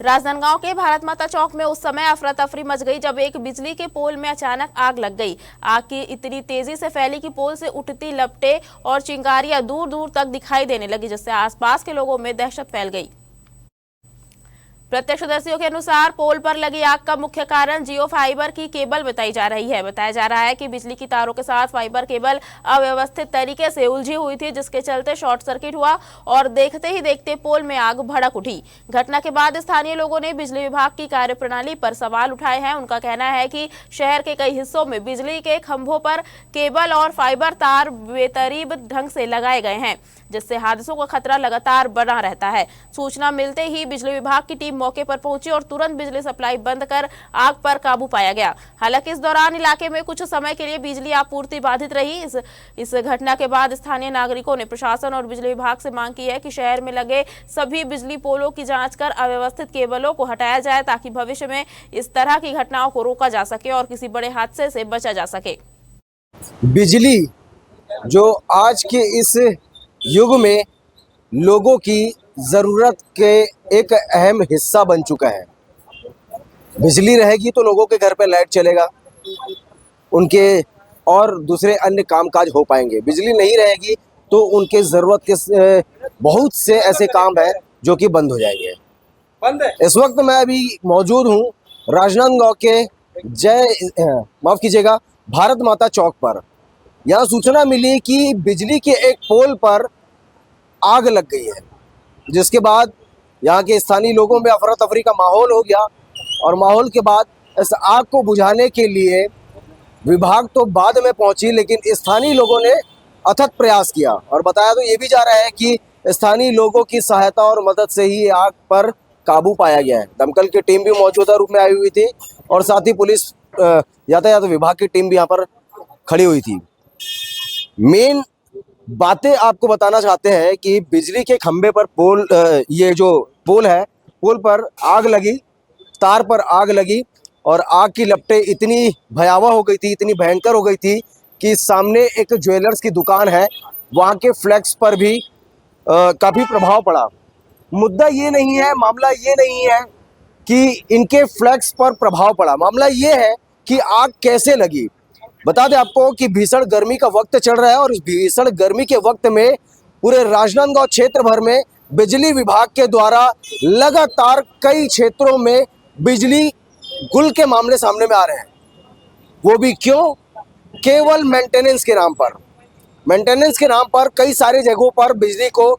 राजनांदगांव के भारत माता चौक में उस समय अफरा तफरी मच गई जब एक बिजली के पोल में अचानक आग लग गई। आग की इतनी तेजी से फैली कि पोल से उठती लपटें और चिंगारियां दूर दूर तक दिखाई देने लगी, जिससे आसपास के लोगों में दहशत फैल गई। प्रत्यक्षदर्शियों के अनुसार पोल पर लगी आग का मुख्य कारण जियो फाइबर की केबल बताई जा रही है। बताया जा रहा है कि बिजली की तारों के साथ फाइबर केबल अव्यवस्थित तरीके से उलझी हुई थी, जिसके चलते शॉर्ट सर्किट हुआ और देखते ही देखते पोल में आग भड़क उठी। घटना के बाद स्थानीय लोगों ने बिजली विभाग की कार्यप्रणाली पर सवाल उठाए हैं। उनका कहना है कि शहर के कई हिस्सों में बिजली के खंभों पर केबल और फाइबर तार बेतरतीब ढंग से लगाए गए हैं, जिससे हादसों का खतरा लगातार बना रहता है। सूचना मिलते ही बिजली विभाग की टीम मौके पर पहुंची और तुरंत बिजली सप्लाई बंद कर आग पर काबू पाया गया। हालांकि इस दौरान इलाके में कुछ समय के लिए बिजली आपूर्ति बाधित रही। इस घटना के बाद स्थानीय नागरिकों ने प्रशासन और बिजली विभाग से मांग की है कि शहर में लगे सभी बिजली पोलों की जांच कर अव्यवस्थित केबलों को हटाया जाए, ताकि भविष्य में इस तरह की घटनाओं को रोका जा सके और किसी बड़े हादसे से बचा जा सके। बिजली जो आज के इस युग में लोगों की ज़रूरत के एक अहम हिस्सा बन चुका है। बिजली रहेगी तो लोगों के घर पे लाइट चलेगा, उनके और दूसरे अन्य कामकाज हो पाएंगे। बिजली नहीं रहेगी तो उनके ज़रूरत के बहुत से ऐसे काम है जो कि बंद हो जाएंगे। इस वक्त मैं अभी मौजूद हूँ राजनांदगांव के माफ़ कीजिएगा भारत माता चौक पर। यहाँ सूचना मिली कि बिजली के एक पोल पर आग लग गई है, जिसके बाद यहाँ के स्थानीय लोगों में अफरा तफरी का माहौल हो गया और माहौल के बाद इस आग को बुझाने के लिए विभाग तो बाद में पहुंची, लेकिन स्थानीय लोगों ने अथक प्रयास किया और बताया तो ये भी जा रहा है कि स्थानीय लोगों की सहायता और मदद से ही आग पर काबू पाया गया है। दमकल की टीम भी मौजूदा रूप में आई हुई थी और साथ ही पुलिस यातायात विभाग की टीम भी यहाँ पर खड़ी हुई थी। मेन बातें आपको बताना चाहते हैं कि बिजली के खंभे पर पोल, ये जो पोल है, पोल पर आग लगी, तार पर आग लगी और आग की लपटें इतनी भयावह हो गई थी, इतनी भयंकर हो गई थी कि सामने एक ज्वेलर्स की दुकान है, वहाँ के फ्लैक्स पर भी काफ़ी प्रभाव पड़ा। मुद्दा ये नहीं है, मामला ये नहीं है कि इनके फ्लैक्स पर प्रभाव पड़ा, मामला ये है कि आग कैसे लगी। बता दें आपको कि भीषण गर्मी का वक्त चल रहा है और इस भीषण गर्मी के वक्त में पूरे राजनांदगांव क्षेत्र भर में बिजली विभाग के द्वारा लगातार कई क्षेत्रों में बिजली गुल के मामले सामने में आ रहे हैं। वो भी क्यों? केवल मेंटेनेंस के नाम पर। मेंटेनेंस के नाम पर कई सारे जगहों पर बिजली को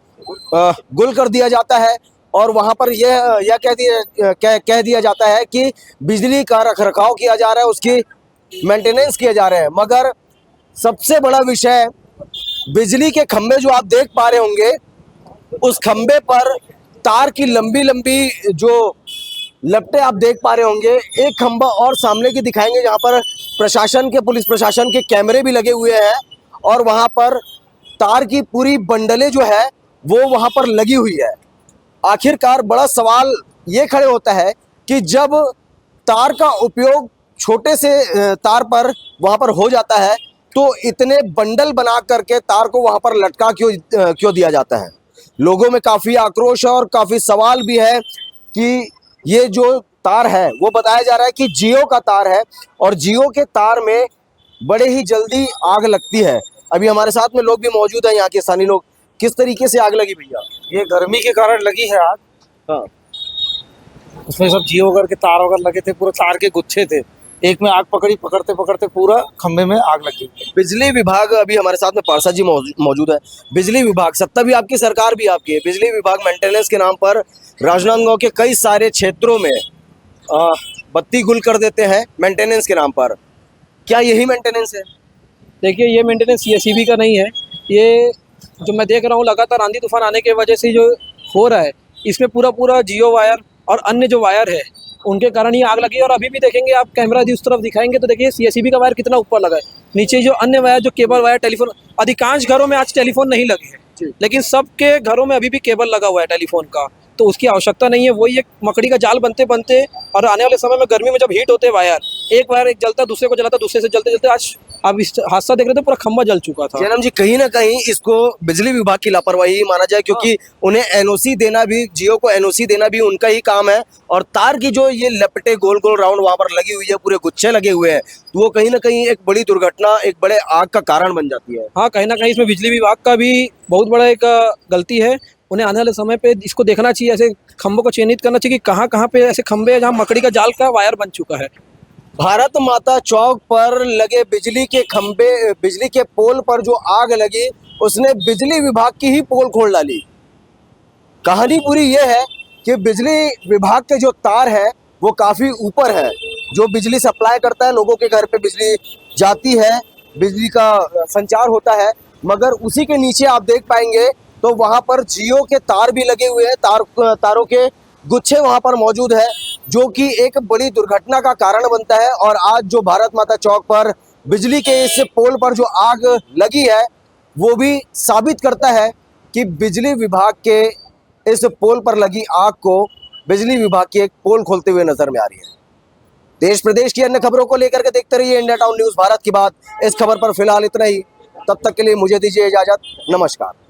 गुल कर दिया जाता है और वहाँ पर यह कह दिया जाता है कि बिजली का रखरखाव किया जा रहा है, उसकी मेंटेनेंस किए जा रहे हैं। मगर सबसे बड़ा विषय, बिजली के खंभे जो आप देख पा रहे होंगे, उस खंभे पर तार की लंबी लंबी जो लपटें आप देख पा रहे होंगे। एक खंभा और सामने की दिखाएंगे जहां पर प्रशासन के, पुलिस प्रशासन के कैमरे भी लगे हुए हैं और वहां पर तार की पूरी बंडलें जो है वो वहां पर लगी हुई है। आखिरकार बड़ा सवाल ये खड़े होता है कि जब तार का उपयोग छोटे से तार पर वहां पर हो जाता है तो इतने बंडल बना करके तार को वहां पर लटका क्यों दिया जाता है। लोगों में काफ़ी आक्रोश है और काफ़ी सवाल भी है कि ये जो तार है वो बताया जा रहा है कि जियो का तार है और जियो के तार में बड़े ही जल्दी आग लगती है। अभी हमारे साथ में लोग भी मौजूद हैं, यहाँ के स्थानीय लोग। किस तरीके से आग लगी भैया? ये गर्मी के कारण लगी है आग। हाँ, उसमें सब जियो वगैरह के तार वगैरह लगे थे, पूरे तार के गुच्छे थे, एक में आग पकड़ी, पकड़ते पकड़ते पूरा खंभे में आग लगी। बिजली विभाग, अभी हमारे साथ में पारसा जी मौजूद है। बिजली विभाग, सत्ता भी आपकी, सरकार भी आपकी है। बिजली विभाग मेंटेनेंस के नाम पर राजनांदगांव के कई सारे क्षेत्रों में बत्ती गुल कर देते हैं मेंटेनेंस के नाम पर। क्या यही मेंटेनेंस है? देखिए, ये मेंटेनेंस सीएसईबी का नहीं है। ये जो मैं देख रहा हूँ लगातार आंधी तूफान आने की वजह से जो हो रहा है, इसमें पूरा जियो वायर और अन्य जो वायर है उनके कारण ये आग लगी। और अभी भी देखेंगे आप, कैमरा यदि उस तरफ दिखाएंगे तो देखिए सीएसईबी का वायर कितना ऊपर लगा है। नीचे जो अन्य वायर, जो केबल वायर, टेलीफोन, अधिकांश घरों में आज टेलीफोन नहीं लगे हैं, लेकिन सबके घरों में अभी भी केबल लगा हुआ है टेलीफोन का, तो उसकी आवश्यकता नहीं है। वही एक मकड़ी का जाल बनते बनते और आने वाले समय में गर्मी में जब हीट होते वायर, एक वायर एक जलता, दूसरे को जलाता, दूसरे से जलते जलते आज अब इस हादसा देख रहे थे, पूरा खंबा जल चुका था। जैनम जी, कहीं ना कहीं इसको बिजली विभाग की लापरवाही माना जाए, क्योंकि उन्हें एनओसी देना भी, जियो को एनओसी देना भी उनका ही काम है। और तार की जो ये लपटे गोल गोल राउंड वहां पर लगी हुई है, पूरे गुच्छे लगे हुए हैं, तो वो कहीं ना कहीं एक बड़ी दुर्घटना, एक बड़े आग का कारण बन जाती है। हाँ, कहीं ना कहीं इसमें बिजली विभाग का भी बहुत बड़ा एक गलती है। उन्हें आने वाले समय पे इसको देखना चाहिए, ऐसे खंभों को चिन्हित करना चाहिए कि कहाँ कहाँ पे ऐसे खंभे हैं जहाँ मकड़ी का जाल का वायर बन चुका है। भारत माता चौक पर लगे बिजली के खंभे, बिजली के पोल पर जो आग लगी, उसने बिजली विभाग की ही पोल खोल डाली। कहानी पूरी ये है कि बिजली विभाग के जो तार है वो काफी ऊपर है, जो बिजली सप्लाई करता है, लोगों के घर पे बिजली जाती है, बिजली का संचार होता है, मगर उसी के नीचे आप देख पाएंगे तो वहां पर जियो के तार भी लगे हुए हैं, तारों के गुच्छे वहां पर मौजूद है, जो कि एक बड़ी दुर्घटना का कारण बनता है। और आज जो भारत माता चौक पर बिजली के इस पोल पर जो आग लगी है, वो भी साबित करता है कि बिजली विभाग के इस पोल पर लगी आग को बिजली विभाग की एक पोल खोलते हुए नजर में आ रही है। देश प्रदेश की अन्य खबरों को लेकर के देखते रहिए इंडिया टाउन न्यूज भारत की बात। इस खबर पर फिलहाल इतना ही, तब तक के लिए मुझे दीजिए इजाजत। नमस्कार।